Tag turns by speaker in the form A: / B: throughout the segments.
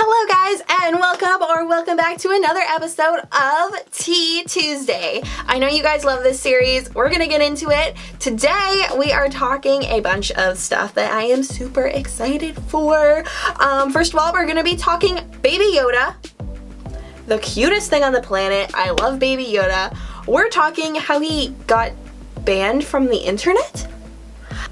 A: Hello guys, and welcome back to another episode of Tea Tuesday. I know you guys love this series. We're gonna get into it. Today we are talking a bunch of stuff that I am super excited for. First of all, we're gonna be talking Baby Yoda, the cutest thing on the planet. I love Baby Yoda. We're talking how he got banned from the internet.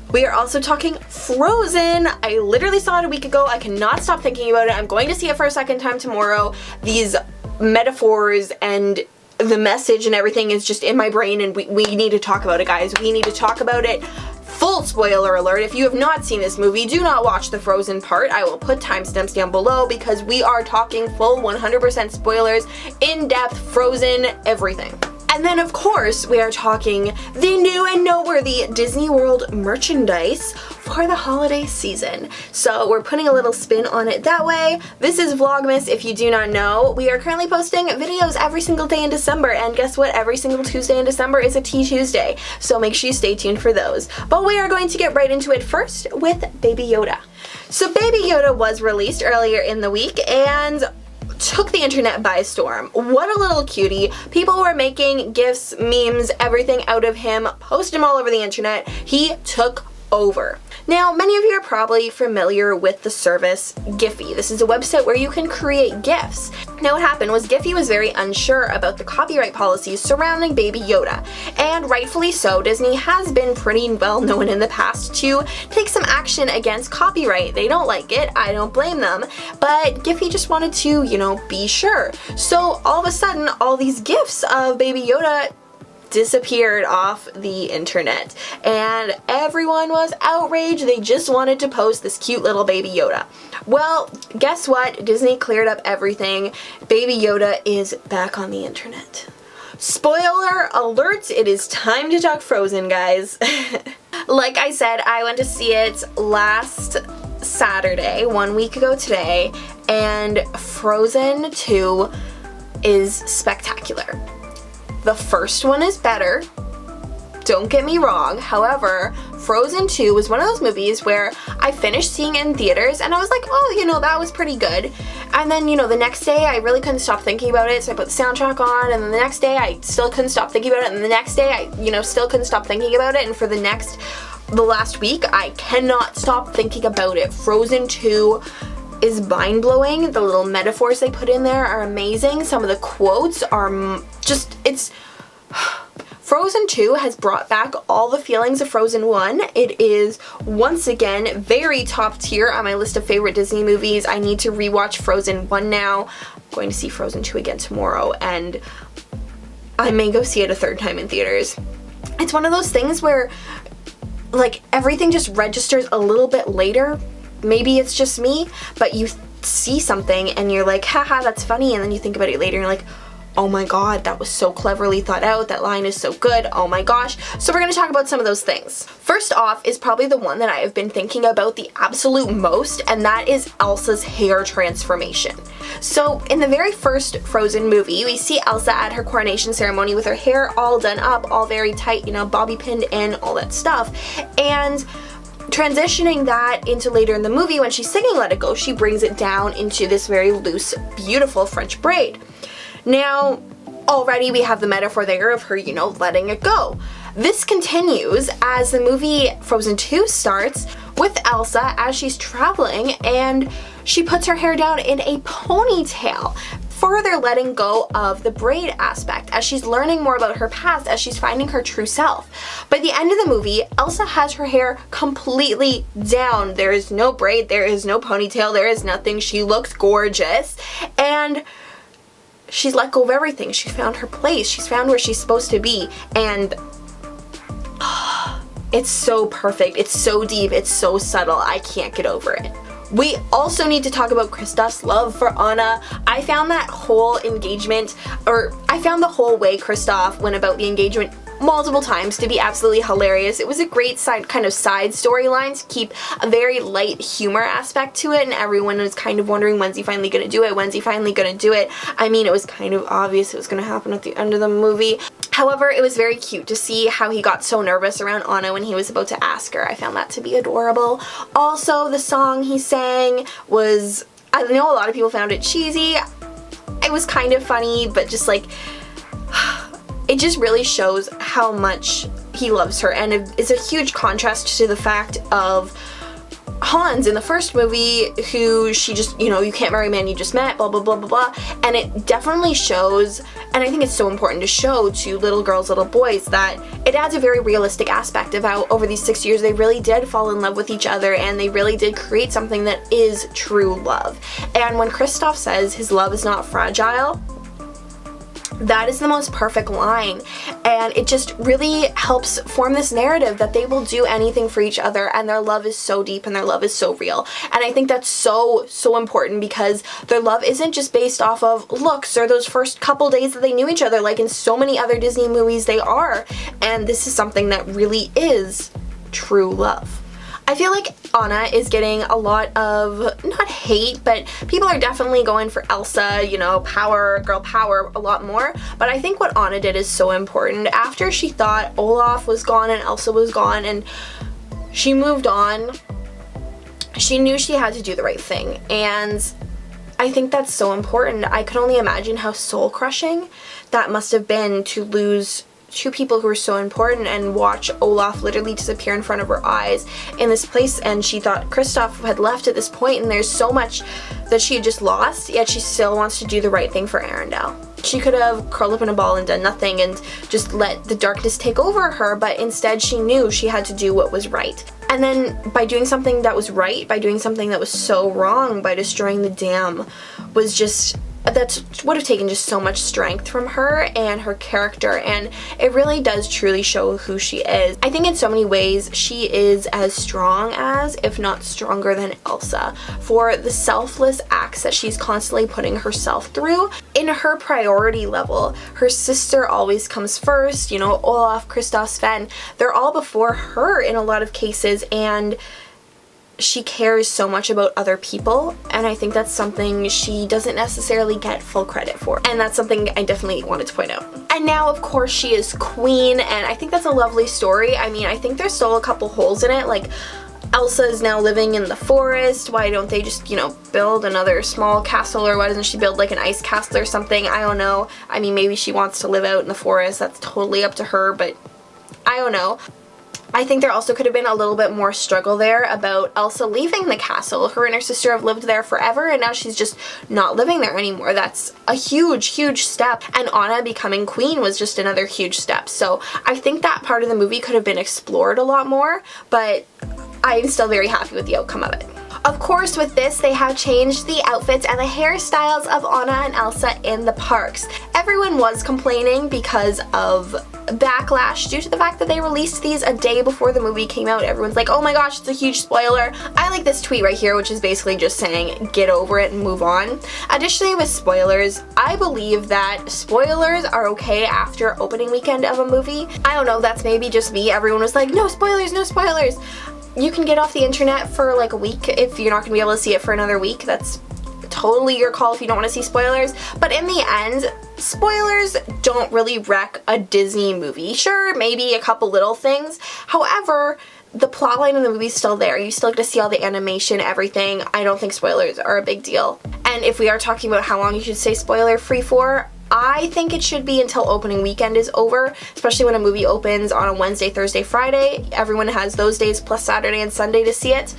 A: We are also talking Frozen. I literally saw it a week ago. I cannot stop thinking about it. I'm going to see it for a second time tomorrow. These metaphors and the message and everything is just in my brain, and we need to talk about it, guys. We need to talk about it. Full spoiler alert, if you have not seen this movie, do not watch the Frozen part. I will put timestamps down below because we are talking full 100% spoilers, in-depth, Frozen, everything. And then, of course, we are talking the new and noteworthy Disney World merchandise for the holiday season. So we're putting a little spin on it that way. This is Vlogmas, if you do not know. We are currently posting videos every single day in December, and guess what? Every single Tuesday in December is a Tea Tuesday, so make sure you stay tuned for those. But we are going to get right into it first with Baby Yoda. So Baby Yoda was released earlier in the week and took the internet by storm. What a little cutie. People were making GIFs, memes, everything out of him, posted them all over the internet. He took over. Now, many of you are probably familiar with the service Giphy. This is a website where you can create GIFs. Now, what happened was Giphy was very unsure about the copyright policies surrounding Baby Yoda, and rightfully so. Disney has been pretty well known in the past to take some action against copyright. They don't like it, I don't blame them, but Giphy just wanted to, be sure. So all of a sudden, all these GIFs of Baby Yoda disappeared off the internet, and everyone was outraged. They just wanted to post this cute little Baby Yoda. Well, guess what? Disney cleared up everything. Baby Yoda is back on the internet. Spoiler alert, it is time to talk Frozen, guys. Like I said, I went to see it last Saturday, 1 week ago today, and Frozen 2 is spectacular. The first one is better, don't get me wrong. However, Frozen 2 was one of those movies where I finished seeing it in theaters and I was like, oh, that was pretty good. And then, the next day I really couldn't stop thinking about it, so I put the soundtrack on, and then the next day I still couldn't stop thinking about it, and the next day I, still couldn't stop thinking about it, and for the last week, I cannot stop thinking about it. Frozen 2 is mind-blowing. The little metaphors they put in there are amazing. Some of the quotes are Frozen 2 has brought back all the feelings of Frozen 1. It is, once again, very top tier on my list of favorite Disney movies. I need to rewatch Frozen 1 now. I'm going to see Frozen 2 again tomorrow, and I may go see it a third time in theaters. It's one of those things where, everything just registers a little bit later. Maybe it's just me, but you see something and you're like, haha, that's funny, and then you think about it later and you're like, oh my god, that was so cleverly thought out, that line is so good, oh my gosh. So we're going to talk about some of those things. First off is probably the one that I have been thinking about the absolute most, and that is Elsa's hair transformation. So in the very first Frozen movie, we see Elsa at her coronation ceremony with her hair all done up, all very tight, bobby pinned in, all that stuff, and transitioning that into later in the movie when she's singing Let It Go, she brings it down into this very loose, beautiful French braid. Now, already we have the metaphor there of her, letting it go. This continues as the movie Frozen 2 starts with Elsa as she's traveling, and she puts her hair down in a ponytail, further letting go of the braid aspect as she's learning more about her past, as she's finding her true self. By the end of the movie, Elsa has her hair completely down. There is no braid, there is no ponytail, there is nothing. She looks gorgeous, and she's let go of everything. She found her place. She's found where she's supposed to be, and it's so perfect. It's so deep. It's so subtle. I can't get over it. We also need to talk about Krista's love for Anna. I found that whole engagement, I found the whole way Kristoff went about the engagement multiple times to be absolutely hilarious. It was a great side storyline to keep a very light humor aspect to it, and everyone was kind of wondering, when's he finally gonna do it? When's he finally gonna do it? I mean, it was kind of obvious it was gonna happen at the end of the movie. However, it was very cute to see how he got so nervous around Anna when he was about to ask her. I found that to be adorable. Also, the song he sang was I know a lot of people found it cheesy. It was kind of funny, but just like, it just really shows how much he loves her, and it's a huge contrast to the fact of Hans in the first movie, who she just, you know, you can't marry a man you just met, blah blah blah blah blah. And it definitely shows, and I think it's so important to show to little girls, little boys, that it adds a very realistic aspect of how over these 6 years they really did fall in love with each other, and they really did create something that is true love. And when Kristoff says his love is not fragile, that is the most perfect line, and it just really helps form this narrative that they will do anything for each other, and their love is so deep and their love is so real. And I think that's so important, because their love isn't just based off of looks or those first couple days that they knew each other, like in so many other Disney movies they are, and this is something that really is true love. I feel like Anna is getting a lot of, not hate, but people are definitely going for Elsa, you know, power, girl power a lot more. But I think what Anna did is so important. After she thought Olaf was gone and Elsa was gone and she moved on, she knew she had to do the right thing. And I think that's so important. I could only imagine how soul-crushing that must have been to lose two people who were so important and watch Olaf literally disappear in front of her eyes in this place, and she thought Kristoff had left at this point, and there's so much that she had just lost, yet she still wants to do the right thing for Arendelle. She could have curled up in a ball and done nothing and just let the darkness take over her, but instead she knew she had to do what was right. And then by doing something that was right, by doing something that was so wrong, by destroying the dam, was just, that would have taken just so much strength from her and her character, and it really does truly show who she is. I think in so many ways she is as strong as, if not stronger than, Elsa, for the selfless acts that she's constantly putting herself through. In her priority level, her sister always comes first, you know, Olaf, Kristoff, Sven, they're all before her in a lot of cases, and she cares so much about other people, and I think that's something she doesn't necessarily get full credit for, and that's something I definitely wanted to point out. And now of course she is queen, and I think that's a lovely story. I mean, I think there's still a couple holes in it, like Elsa is now living in the forest. Why don't they just, you know, build another small castle, or why doesn't she build like an ice castle or something? I don't know. I mean, maybe she wants to live out in the forest, that's totally up to her, but I don't know. I think there also could have been a little bit more struggle there about Elsa leaving the castle. Her and her sister have lived there forever, and now she's just not living there anymore. That's a huge, huge step. And Anna becoming queen was just another huge step. So I think that part of the movie could have been explored a lot more, but I'm still very happy with the outcome of it. Of course, with this, they have changed the outfits and the hairstyles of Anna and Elsa in the parks. Everyone was complaining because of backlash due to the fact that they released these a day before the movie came out. Everyone's like, oh my gosh, it's a huge spoiler. I like this tweet right here, which is basically just saying, get over it and move on. Additionally, with spoilers, I believe that spoilers are okay after opening weekend of a movie. I don't know, that's maybe just me. Everyone was like, no spoilers, no spoilers. You can get off the internet for like a week if you're not going to be able to see it for another week. That's totally your call if you don't want to see spoilers. But in the end, spoilers don't really wreck a Disney movie. Sure, maybe a couple little things. However, the plotline in the movie is still there. You still get to see all the animation, everything. I don't think spoilers are a big deal. And if we are talking about how long you should stay spoiler free for, I think it should be until opening weekend is over, especially when a movie opens on a Wednesday, Thursday, Friday. Everyone has those days plus Saturday and Sunday to see it.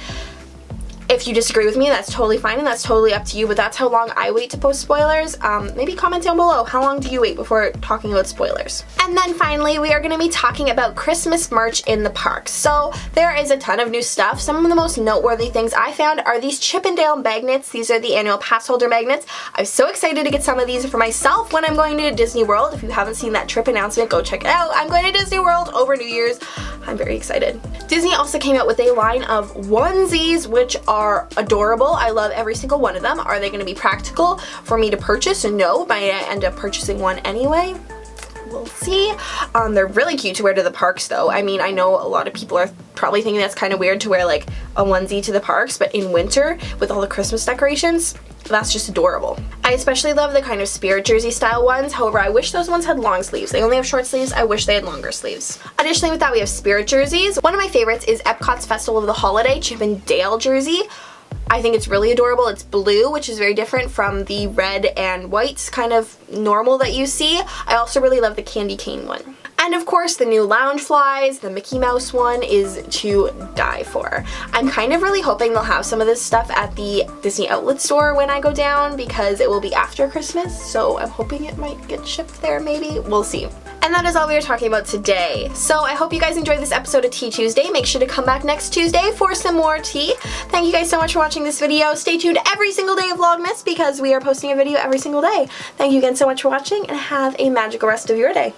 A: If you disagree with me, that's totally fine and that's totally up to you, but that's how long I wait to post spoilers. Maybe comment down below, how long do you wait before talking about spoilers? And then finally, we are going to be talking about Christmas merch in the parks. So there is a ton of new stuff. Some of the most noteworthy things I found are these Chippendale Magnets. These are the annual pass holder magnets. I'm so excited to get some of these for myself when I'm going to Disney World. If you haven't seen that trip announcement, go check it out. I'm going to Disney World over New Year's. I'm very excited. Disney also came out with a line of onesies, which are adorable. I love every single one of them. Are they going to be practical for me to purchase? No, might I end up purchasing one anyway? We'll see. They're really cute to wear to the parks though. I mean, I know a lot of people are probably thinking that's kind of weird to wear like a onesie to the parks, but in winter with all the Christmas decorations, that's just adorable. I especially love the kind of spirit jersey style ones. However, I wish those ones had long sleeves. They only have short sleeves. I wish they had longer sleeves. Additionally, with that, we have spirit jerseys. One of my favorites is Epcot's Festival of the Holiday Chippendale jersey. I think it's really adorable. It's blue, which is very different from the red and white kind of normal that you see. I also really love the candy cane one. And of course, the new Loungeflies, the Mickey Mouse one, is to die for. I'm kind of really hoping they'll have some of this stuff at the Disney Outlet store when I go down, because it will be after Christmas, so I'm hoping it might get shipped there maybe. We'll see. And that is all we are talking about today. So I hope you guys enjoyed this episode of Tea Tuesday. Make sure to come back next Tuesday for some more tea. Thank you guys so much for watching this video. Stay tuned every single day of Vlogmas because we are posting a video every single day. Thank you again so much for watching, and have a magical rest of your day.